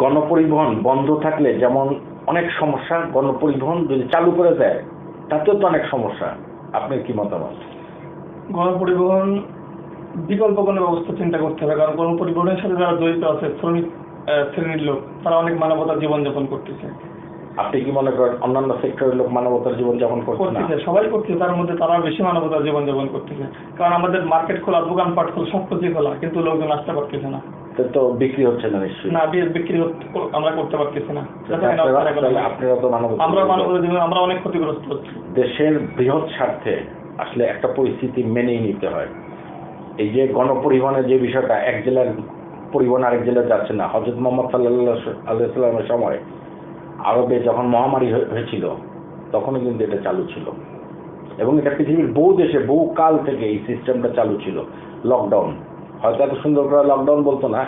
গণপরিবহন বন্ধ থাকলে যেমন অনেক সমস্যা, গণপরিবহন যদি চালু করে দেয় তাতেও তো অনেক সমস্যা। আপনার কি মতামত? গণপরিবহন বিকল্প কোনো ব্যবস্থা চিন্তা করতে হবে, কারণ গণপরিবহনের সাথে যারা জড়িত আছে শ্রমিক শ্রেণীর লোক, তারা অনেক মানবতার জীবনযাপন করতেছে। আপনি কি মনে করেন অন্যান্য সেক্টরের লোক মানবতার জীবনযাপন করতেছে? সবাই করতেছে, তার মধ্যে তারা বেশি মানবতার জীবনযাপন করতেছে। কারণ আমাদের মার্কেট খোলা, দোকানপাট খোলা, সব কিছুই খোলা, কিন্তু লোকজন আসতে পারতেছে না। তো বিক্রি হচ্ছে না নিশ্চয়ই? না, বিক্রি আমরা করতে পারতেছি না। আপনারা তো মানবতার জীবন আমরা অনেক ক্ষতিগ্রস্ত হচ্ছি। দেশের বৃহৎ স্বার্থে আসলে একটা পরিস্থিতি মেনেই নিতে হয়। এই যে গণপরিবহনের যে বিষয়টা, এক জেলার পরিবহন আরেক জেলায় যাচ্ছে না। হযরত মুহাম্মদ সাল্লাল্লাহু আলাইহি ওয়াসাল্লামের সময় আরবে যখন মহামারী হয়েছিল তখনও কিন্তু এটা চালু ছিল, এবং এটা পৃথিবীর বহু দেশে বহু কাল থেকে এই সিস্টেমটা চালু ছিল। লকডাউন হয়তো এত সুন্দর করে লকডাউন বলতো না।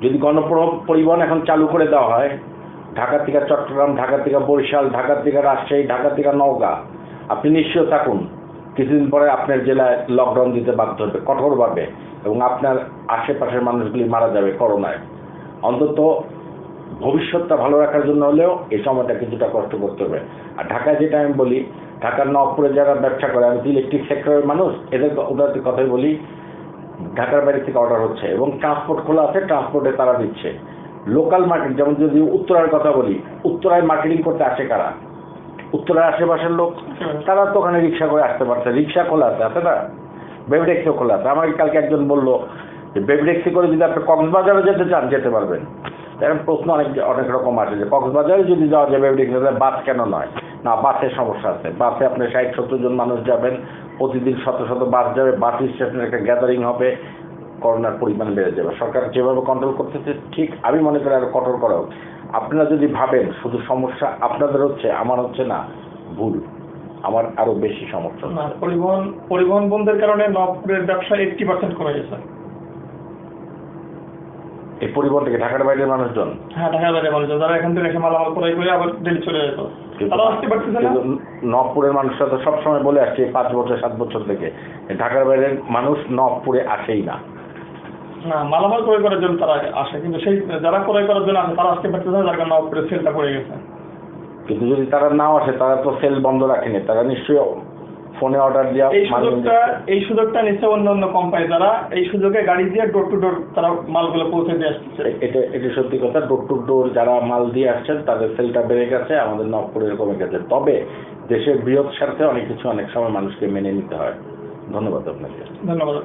যদি গণপরিবহন এখন চালু করে দেওয়া হয়, ঢাকা থেকে চট্টগ্রাম, ঢাকা থেকে বরিশাল, ঢাকা থেকে রাজশাহী, ঢাকা থেকে নওগাঁ, আপনি নিশ্চয় থাকুন কিছুদিন পরে আপনার জেলায় লকডাউন দিতে বাধ্য হবে কঠোরভাবে, এবং আপনার আশেপাশের মানুষগুলি মারা যাবে করোনায়। অন্তত ভবিষ্যৎটা ভালো রাখার জন্য হলেও এই সময়টা কিছুটা কষ্ট করতে হবে। আর ঢাকায় যেটা আমি বলি, ঢাকার নবপুরে যারা ব্যবসা করে, আমি ইলেকট্রিক সেক্টরের মানুষ, ওদের কথাই বলি, ঢাকার বাইরে থেকে অর্ডার হচ্ছে এবং ট্রান্সপোর্ট খোলা আছে, ট্রান্সপোর্টে তারা দিচ্ছে। লোকাল মার্কেট, যেমন যদি উত্তরার কথা বলি, উত্তরায় মার্কেটিং করতে আসে কারা? উত্তরার আশেপাশের লোক, তারা তো ওখানে রিক্সা করে আসতে পারছে, রিক্সা খোলা আছে না, বেবি ট্যাক্সিও খোলা আছে। আমাকে কালকে একজন বললো যে বেবি ট্যাক্সি করে যদি আপনি কক্সবাজারে যেতে চান যেতে পারবেন। এখন প্রশ্ন অনেক রকম আছে যে কক্সবাজারে যদি যাওয়া যায় বেবি ট্যাক্সি, বাস কেন নয়? না, বাসের সমস্যা আছে। বাসে আপনি 60-70 জন মানুষ যাবেন, প্রতিদিন শত শত বাস যাবে, বাস স্টেশনের একটা গ্যাদারিং হবে, করোনার পরিমাণ বেড়ে যাবে। সরকার যেভাবে কন্ট্রোল করতেছে ঠিক আমি মনে করি আরো কঠোর করা হোক। আপনারা যদি ভাবেন শুধু সমস্যা আপনাদের হচ্ছে আমার হচ্ছে না, ভুল। আমার আরো বেশি সমস্যা। না, পরিবহন বন্ধের কারণে নবপুরের ব্যবসা 80% কমে গেছে। এই পরিবহন থেকে ঢাকার বাইরের মানুষজন, হ্যাঁ, ঢাকার বাইরের মানুষজন যারা এখান থেকে এসে মালামাল ক্রয় করে আবার দিল্লি চলে যেত, তারা আসতে পারতেছে না। নবপুরের মানুষরা তো সবসময় বলে আসছে 5 বছর 7 বছর থেকে ঢাকার বাইরের মানুষ নবপুরে আসেই না। না, মালামাল ক্রয় করার জন্য তারা আসে, কিন্তু সেই যারা ক্রয় করার জন্য আসে তারা আসতে পারতেছে না, যার কারণে নবপুরের সেলটা পড়ে গেছে। কিন্তু যদি তারা নাও আসে, তারা তো সেল বন্ধ রাখেনি, তারা নিশ্চয়ই ফোনে অর্ডার দেওয়া। এই সুযোগটা নিচ্ছে অন্য কোম্পানি, যারা এই সুযোগে গাড়ি দিয়ে ডোর টু ডোর তারা মালগুলো পৌঁছে দিয়ে আসছে। এটা সত্যি কথা। ডোর টু ডোর যারা মাল দিয়ে আসছেন তাদের সেলটা বেড়ে গেছে, আমাদের নবপুরের কমে গেছে। তবে দেশের বৃহৎ স্বার্থে অনেক কিছু অনেক সময় মানুষকে মেনে নিতে হয়। ধন্যবাদ আপনাকে। ধন্যবাদ।